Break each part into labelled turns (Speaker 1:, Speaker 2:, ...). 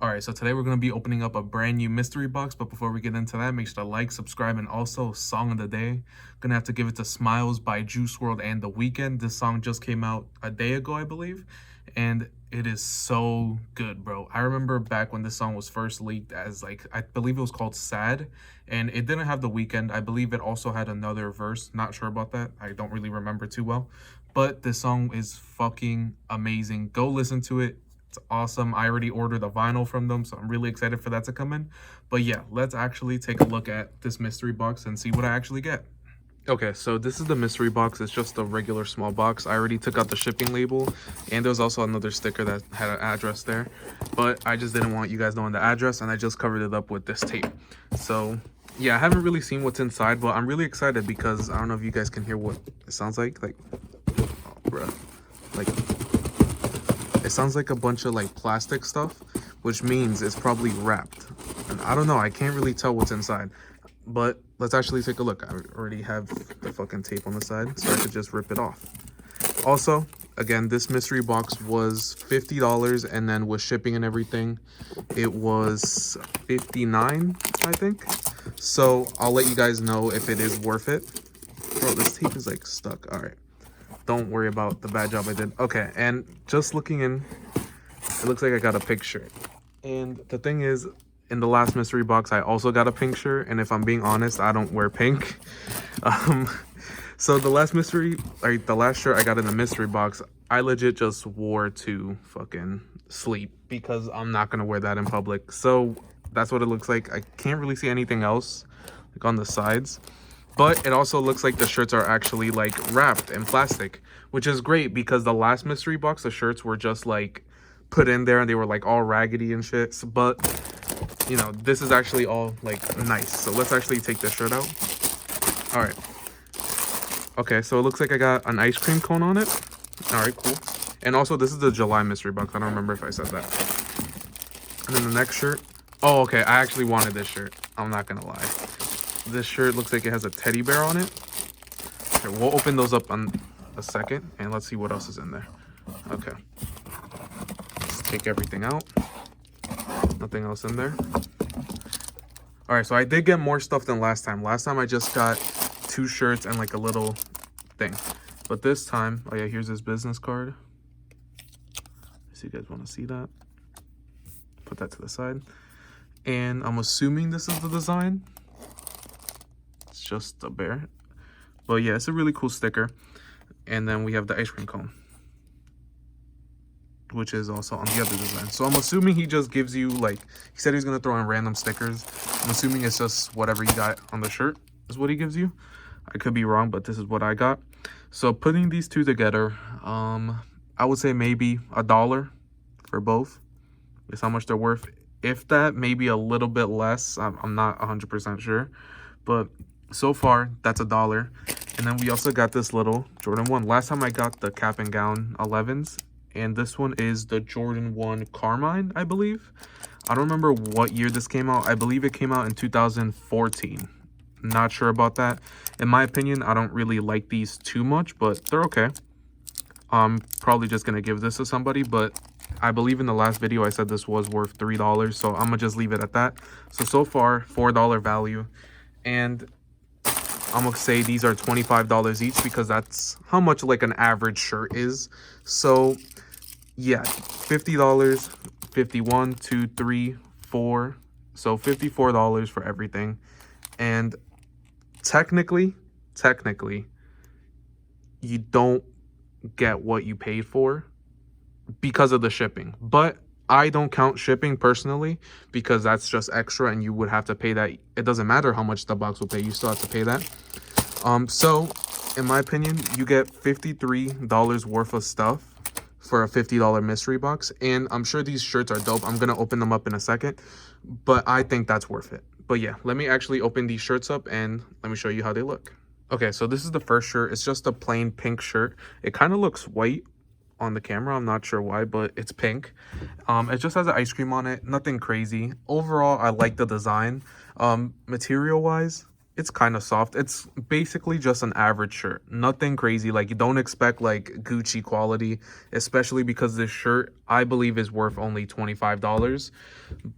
Speaker 1: All right, so today we're going to be opening up a brand new mystery box, but before we get into that, make sure to like, subscribe, and also song of the day. Gonna have to give it to Smiles by Juice WRLD and The Weeknd. This song just came out a day ago, I believe, and it is so good, bro. I remember back when this song was first leaked as, like, I believe it was called Sad, and it didn't have The Weeknd. I believe it also had another verse. Not sure about that. I don't really remember too well, but this song is fucking amazing. Go listen to it. It's awesome. I already ordered the vinyl from them, so I'm really excited for that to come in. But yeah, let's actually take a look at this mystery box and see what I actually get. Okay, so this is the mystery box. It's just a regular small box. I already took out the shipping label, and there was also another sticker that had an address there, but I just didn't want you guys knowing the address, and I just covered it up with this tape. So yeah, I haven't really seen what's inside, but I'm really excited because I don't know if you guys can hear what it sounds like. Oh, bruh. It sounds like a bunch of like plastic stuff, which means it's probably wrapped. And I don't know, I can't really tell what's inside. But let's actually take a look. I already have the fucking tape on the side, so I could just rip it off. Also, again, this mystery box was $50, and then with shipping and everything, it was $59, I think. So I'll let you guys know if it is worth it. Bro, this tape is like stuck. All right. Don't worry about the bad job I did. Okay, and just looking in, it looks like I got a pink shirt. And the thing is, in the last mystery box, I also got a pink shirt. And if I'm being honest, I don't wear pink. So the last shirt I got in the mystery box, I legit just wore to fucking sleep because I'm not gonna wear that in public. So that's what it looks like. I can't really see anything else like on the sides. But it also looks like the shirts are actually like wrapped in plastic, which is great because the last mystery box, the shirts were just like put in there and they were like all raggedy and shit. But you know, this is actually all like nice. So let's actually take this shirt out. All right. Okay, so it looks like I got an ice cream cone on it. All right, cool. And also this is the July mystery box. I don't remember if I said that. And then the next shirt. Oh, okay. I actually wanted this shirt. I'm not gonna lie. This shirt looks like it has a teddy bear on it. Okay, we'll open those up in a second and let's see what else is in there. Okay. Let's take everything out. Nothing else in there. All right, so I did get more stuff than last time. Last time I just got 2 shirts and like a little thing. But this time, oh yeah, here's his business card. So you guys want to see that? Put that to the side. And I'm assuming this is the design. Just a bear, but yeah, it's a really cool sticker. And then we have the ice cream cone, which is also on the other design. So I'm assuming he just gives you, like, he said he's gonna throw in random stickers. I'm assuming it's just whatever you got on the shirt is what he gives you. I could be wrong, but this is what I got. So putting these two together, I would say maybe $1 for both is how much they're worth. If that, maybe a little bit less. I'm not 100% sure, but so far that's $1. And then we also got this little Jordan 1. Last time I got the cap and gown 11s, and this one is the Jordan 1 Carmine, I believe. I don't remember what year this came out. I believe it came out in 2014. Not sure about that. In my opinion, I don't really like these too much, but they're okay. I'm probably just gonna give this to somebody, but I believe in the last video I said this was worth $3, so I'm gonna just leave it at that. So far $4 value, and I'm gonna say these are $25 each because that's how much like an average shirt is. So yeah, $50, 51, 2, 3, 4, so $54 for everything. And technically you don't get what you paid for because of the shipping, but I don't count shipping personally because that's just extra and you would have to pay that. It doesn't matter how much the box will pay, you still have to pay that. So in my opinion, you get $53 worth of stuff for a $50 mystery box, and I'm sure these shirts are dope. I'm gonna open them up in a second, but I think that's worth it. But yeah, let me actually open these shirts up and let me show you how they look. Okay, so this is the first shirt. It's just a plain pink shirt. It kind of looks white on the camera. I'm not sure why, but it's pink. It just has an ice cream on it. Nothing crazy. Overall, I like the design. Material wise, It's kind of soft. It's basically just an average shirt. Nothing crazy. Like, you don't expect like Gucci quality, especially because this shirt I believe is worth only $25.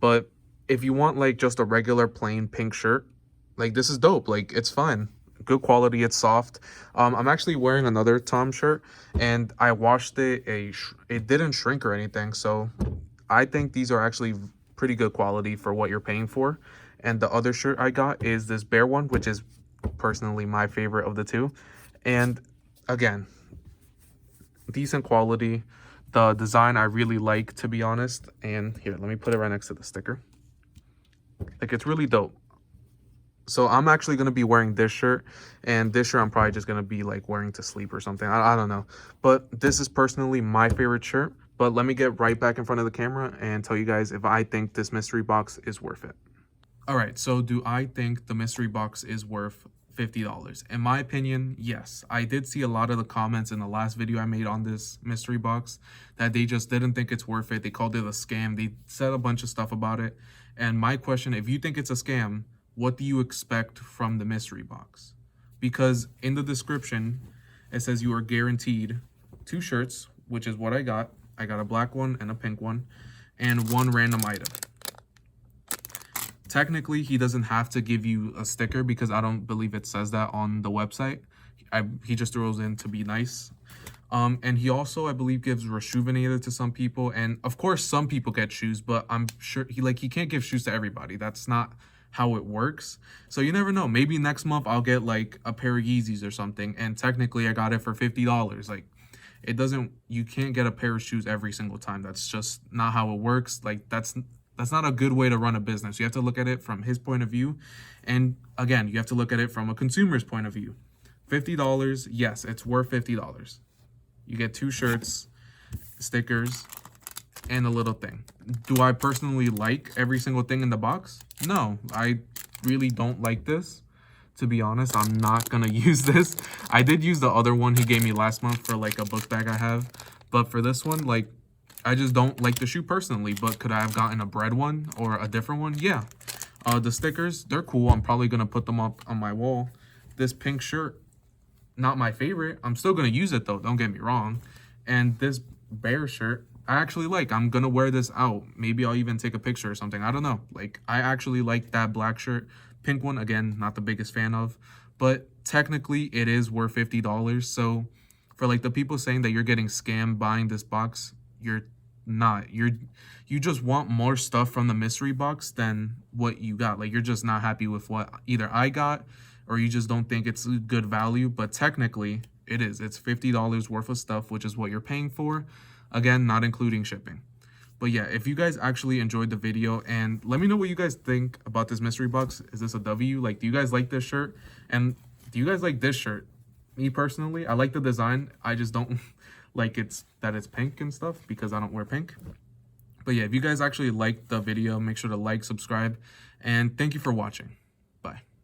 Speaker 1: But if you want like just a regular plain pink shirt, like this is dope. Like, it's fine. Good quality, it's soft. I'm actually wearing another Tom shirt and I washed it. It didn't shrink or anything, so I think these are actually pretty good quality for what you're paying for. And the other shirt I got is this bear one, which is personally my favorite of the two. And again, decent quality. The design I really like, to be honest. And here, let me put it right next to the sticker. Like, it's really dope. So I'm actually going to be wearing this shirt, and this shirt I'm probably just going to be like wearing to sleep or something. I don't know. But this is personally my favorite shirt. But let me get right back in front of the camera and tell you guys if I think this mystery box is worth it. All right, so do I think the mystery box is worth $50? In my opinion, yes. I did see a lot of the comments in the last video I made on this mystery box that they just didn't think it's worth it. They called it a scam. They said a bunch of stuff about it. And my question, if you think it's a scam, what do you expect from the mystery box? Because in the description, it says you are guaranteed 2 shirts, which is what I got. I got a black one and a pink one, and 1 random item. Technically, he doesn't have to give you a sticker because I don't believe it says that on the website. He just throws in to be nice. And he also, I believe, gives Rejuvenator to some people. And of course, some people get shoes, but I'm sure he can't give shoes to everybody. That's not how it works. So you never know. Maybe next month I'll get like a pair of Yeezys or something. And technically I got it for $50. Like, you can't get a pair of shoes every single time. That's just not how it works. Like, that's not a good way to run a business. You have to look at it from his point of view. And again, you have to look at it from a consumer's point of view. $50, yes, it's worth $50. You get 2 shirts, stickers, and a little thing. Do I personally like every single thing in the box? No, I really don't like this. To be honest, I'm not gonna use this. I did use the other one he gave me last month for like a book bag I have. But for this one, like, I just don't like the shoe personally. But could I have gotten a bread one or a different one? Yeah. The stickers, they're cool. I'm probably gonna put them up on my wall. This pink shirt, not my favorite. I'm still gonna use it though, don't get me wrong. And this bear shirt, I actually like. I'm gonna wear this out. Maybe I'll even take a picture or something. I don't know. Like, I actually like that black shirt. Pink one, again, not the biggest fan of. But technically, it is worth $50. So for like the people saying that you're getting scammed buying this box, you're not. You just want more stuff from the mystery box than what you got. Like, you're just not happy with what either I got, or you just don't think it's good value. But technically, it is. It's $50 worth of stuff, which is what you're paying for. Again, not including shipping. But yeah, if you guys actually enjoyed the video, and let me know what you guys think about this mystery box. Is this a W? Like, do you guys like this shirt? And do you guys like this shirt? Me personally, I like the design. I just don't like that it's pink and stuff because I don't wear pink. But yeah, if you guys actually liked the video, make sure to like, subscribe, and thank you for watching. Bye.